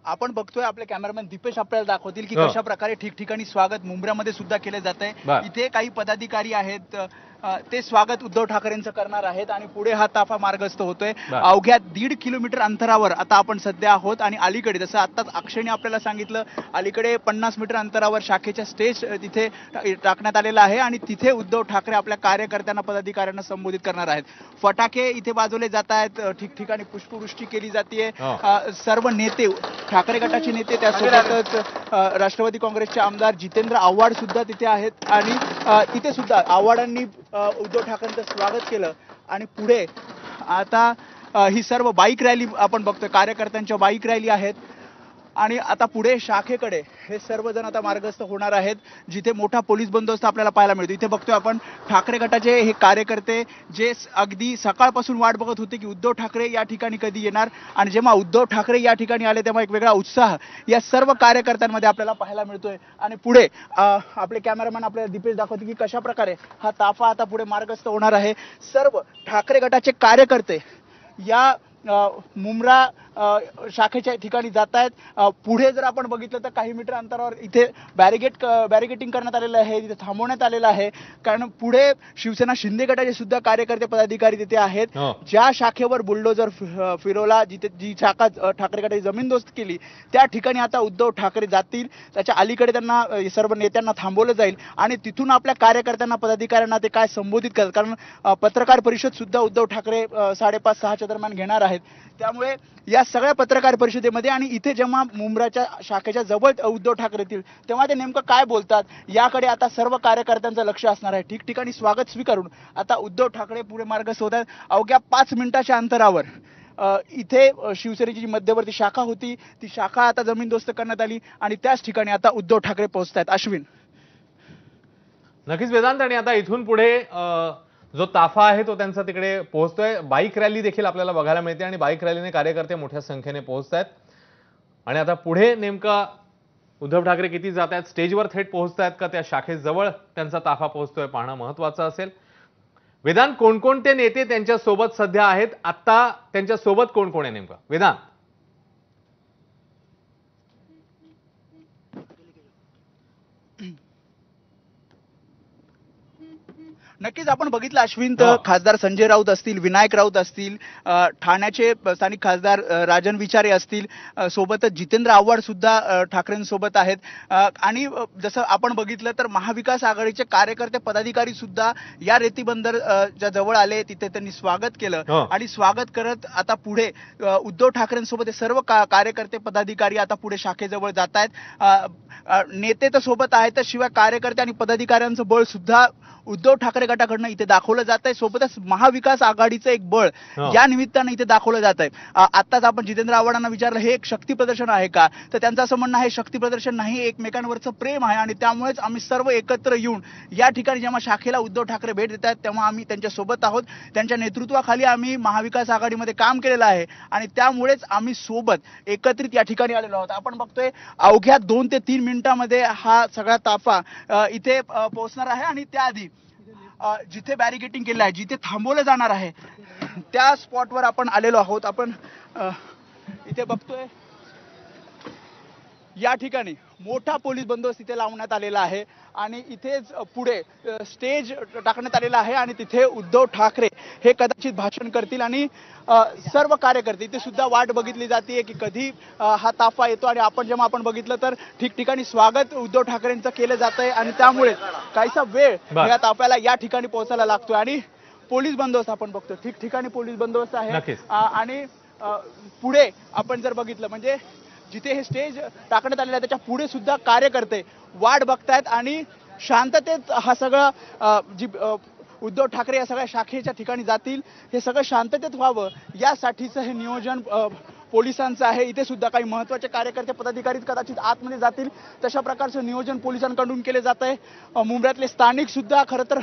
आपण बघतोय आपले कॅमेरामॅन दीपेश आपल्याला दाखवतील की हो. कशा प्रकारे ठिकठिकाणी स्वागत मुंब्र्यामध्ये सुद्धा केले जात आहे. बर. इथे काही पदाधिकारी आहेत, ते स्वागत उद्धव ठाकरेंचं करणार आहेत आणि पुढे हा ताफा मार्गस्थ होतोय. बर. अवघ्या 1.5 किलोमीटर अंतरावर आता आपण सध्या आहोत आणि अलीकडे जसं आत्ताच अक्षयने आपल्याला सांगितलं, अलीकडे 50 मीटर अंतरावर शाखेच्या स्टेज तिथे टाकण्यात आलेला आहे आणि तिथे उद्धव ठाकरे आपल्या कार्यकर्त्यांना पदाधिकाऱ्यांना संबोधित करणार आहेत. फटाके इथे वाजवले जात आहेत, ठिकठिकाणी पुष्पवृष्टी केली जाते. हो. सर्व नेते, ठाकरे गटाचे नेते, त्यासोबतच राष्ट्रवादी काँग्रेसचे आमदार जितेंद्र आव्हाड सुद्धा तिथे आहेत आणि तिथे सुद्धा आव्हाडांनी उद्धव ठाकरेंचं स्वागत केलं आणि पुढे आता ही सर्व बाईक रॅली आपण बघतोय, कार्यकर्त्यांच्या बाईक रॅली आहेत आणि आता पुढे शाखेकडे हे सर्वजण आता मार्गस्थ होणार आहेत, जिथे मोठा पोलीस बंदोबस्त आपल्याला पाहायला मिळतो. इथे बघतोय आपण ठाकरे गटाचे हे कार्यकर्ते जे अगदी सकाळपासून वाट बघत होते की उद्धव ठाकरे या ठिकाणी कधी येणार आणि जेव्हा उद्धव ठाकरे या ठिकाणी आले तेव्हा एक वेगळा उत्साह या सर्व कार्यकर्त्यांमध्ये आपल्याला पाहायला मिळतोय. आणि पुढे आपले कॅमेरामॅन आपल्याला दीपेश दाखवते की कशा प्रकारे हा ताफा आता पुढे मार्गस्थ होणार आहे. सर्व ठाकरे गटाचे कार्यकर्ते या मुंब्रा शाखेच्या ठिकाणी जात आहेत. पुढे जर आपण बघितलं तर काही मीटर अंतरावर इथे बॅरिगेटिंग करण्यात आलेलं आहे, तिथे थांबवण्यात आलेलं आहे, कारण पुढे शिवसेना शिंदे गटाचे सुद्धा कार्यकर्ते पदाधिकारी तिथे आहेत. ज्या शाखेवर बुलडोजर फिरवला, जिथे जी शाखा ठाकरे गटाची जमीनदोस्त केली, त्या ठिकाणी आता उद्धव ठाकरे जातील. त्याच्या अलीकडे त्यांना सर्व नेत्यांना थांबवलं जाईल आणि तिथून आपल्या कार्यकर्त्यांना पदाधिकाऱ्यांना ते काय संबोधित करतात, कारण पत्रकार परिषद सुद्धा उद्धव ठाकरे 5:30-6च्या दरम्यान घेणार आहेत. त्यामुळे या सगळ्या पत्रकार परिषदेमध्ये आणि इथे जेव्हा मुंब्राच्या शाखेच्या जवळ उद्धव ठाकरे येतील तेव्हा ते नेमकं काय बोलतात याकडे आता सर्व कार्यकर्त्यांचं लक्ष असणार आहे. ठिकठिकाणी स्वागत स्वीकारून आता उद्धव ठाकरे पुढे मार्गस्थ होत आहेत. अवघ्या 5 मिनिटाच्या अंतरावर इथे शिवसेनेची जी मध्यवर्ती शाखा होती ती शाखा आता जमीनदोस्त करण्यात आली आणि त्याच ठिकाणी आता उद्धव ठाकरे पोहोचत आहेत. अश्विन. नक्कीच वेदांत, आणि आता इथून पुढे जो ताफा आहे तो त्यांचा तिकडे पोहोचतोय. बाईक रॅली देखील आपल्याला बघायला मिळते आणि बाईक रॅलीने कार्यकर्ते मोठ्या संख्येने पोहोचत आहेत आणि आता पुढे नेमका उद्धव ठाकरे किती जात आहेत, स्टेजवर थेट पोहोचत आहेत का त्या शाखेजवळ त्यांचा ताफा पोहोचतोय पाहणं महत्वाचं असेल. वेदांत, कोणकोणते नेते त्यांच्या सोबत सध्या आहेत, आता त्यांच्या सोबत कोण कोण आहे नेमका वेदांत? नक्कीच आपण बघितलं अश्विन, तर खासदार संजय राऊत असतील, विनायक राऊत असतील, ठाण्याचे स्थानिक खासदार राजन विचारे असतील, सोबतच जितेंद्र आव्हाड सुद्धा ठाकरेंसोबत आहेत आणि जसं आपण बघितलं तर महाविकास आघाडीचे कार्यकर्ते पदाधिकारी सुद्धा या रेतीबंदर ज्या जवळ आले तिथे त्यांनी स्वागत केलं आणि स्वागत करत आता पुढे उद्धव ठाकरेंसोबत सर्व कार्यकर्ते पदाधिकारी आता पुढे शाखेजवळ जात आहेत. नेते तर सोबत आहेत, शिवाय कार्यकर्ते आणि पदाधिकाऱ्यांचं बळ सुद्धा उद्धव ठाकरे गटाकडनं इथे दाखवलं जात आहे. सोबतच महाविकास आघाडीचं एक बळ या निमित्तानं इथे दाखवलं जात आहे. आताच आपण जितेंद्र आव्हाडांना विचारलं हे एक शक्ती प्रदर्शन आहे का, तर त्यांचं असं म्हणणं आहे शक्ती प्रदर्शन नाही, एकमेकांवरचं प्रेम आहे आणि त्यामुळेच आम्ही सर्व एकत्र येऊन या ठिकाणी जेव्हा शाखेला उद्धव ठाकरे भेट देत आहेत तेव्हा आम्ही त्यांच्या सोबत आहोत. त्यांच्या नेतृत्वाखाली आम्ही महाविकास आघाडीमध्ये काम केलेलं आहे आणि त्यामुळेच आम्ही सोबत एकत्रित या ठिकाणी आलेलो आहोत. आपण बघतोय अवघ्या 2 ते 3 मिनिटांमध्ये हा सगळा ताफा इथे पोहोचणार आहे आणि त्याआधी जिथे बॅरिगेटिंग केलं आहे, जिथे थांबवलं जाणार आहे त्या स्पॉटवर आपण आलेलो आहोत. आपण इथे बघतोय या ठिकाणी मोठा पोलीस बंदोबस्त इथे लावण्यात आलेला आहे आणि इथेच पुढे स्टेज टाकण्यात आलेला आहे आणि तिथे उद्धव ठाकरे हे कदाचित भाषण करतील आणि सर्व कार्यकर्ते इथे सुद्धा वाट बघितली जाते की कधी हा ताफा येतो आणि जेव्हा आपण बघितलं तर ठिकठिकाणी स्वागत उद्धव ठाकरेंचं केलं जात आहे आणि त्यामुळे काहीसा वेळ या ताफ्याला या ठिकाणी पोहोचायला लागतोय आणि पोलीस बंदोबस्त आपण बघतो, ठिकठिकाणी पोलीस बंदोबस्त आहे आणि पुढे आपण जर बघितलं म्हणजे जिथे हे स्टेज टाकण्यात आलेलं आहे त्याच्या पुढे सुद्धा कार्यकर्ते वाट बघतायत आणि शांततेत हा सगळा जी उद्धव ठाकरे या सगळ्या शाखेच्या ठिकाणी जातील हे सगळं शांततेत व्हावं यासाठीचं हे नियोजन पोलिसांचं आहे. इथे सुद्धा काही महत्त्वाचे कार्यकर्ते पदाधिकारी कदाचित आतमध्ये जातील तशा प्रकारचं नियोजन पोलिसांकडून केले जात आहे. मुंब्र्यातले स्थानिक सुद्धा खरं तर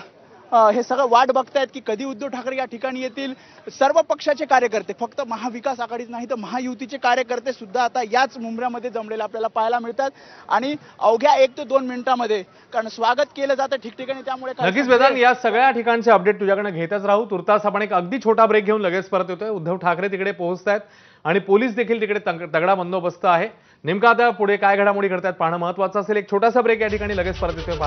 हे सगळं वाट बघतायत की कधी उद्धव ठाकरे या ठिकाणी येतील. सर्व पक्षाचे कार्यकर्ते, फक्त महाविकास आघाडीच नाही तर महायुतीचे कार्यकर्ते सुद्धा आता याच मुंबऱ्यामध्ये जमलेले आपल्याला पाहायला मिळतात. आणि अवघ्या 1 ते 2 मिनिटांमध्ये, कारण स्वागत केलं जातं ठिकठिकाणी, त्यामुळे नक्कीच वेदांत, या सगळ्या ठिकाणचे अपडेट तुझ्याकडे घेतच राहू. तुर्तास आपण एक अगदी छोटा ब्रेक घेऊन लगेच परत येतोय. उद्धव ठाकरे तिकडे पोहोचतायत आणि पोलीस देखील तिकडे तगडा बंदोबस्त आहे. नेमका आता पुढे काय घडामोडी घडतात पाहणं महत्त्वाचं असेल. एक छोटासा ब्रेक या ठिकाणी, लगेच परत येतोय.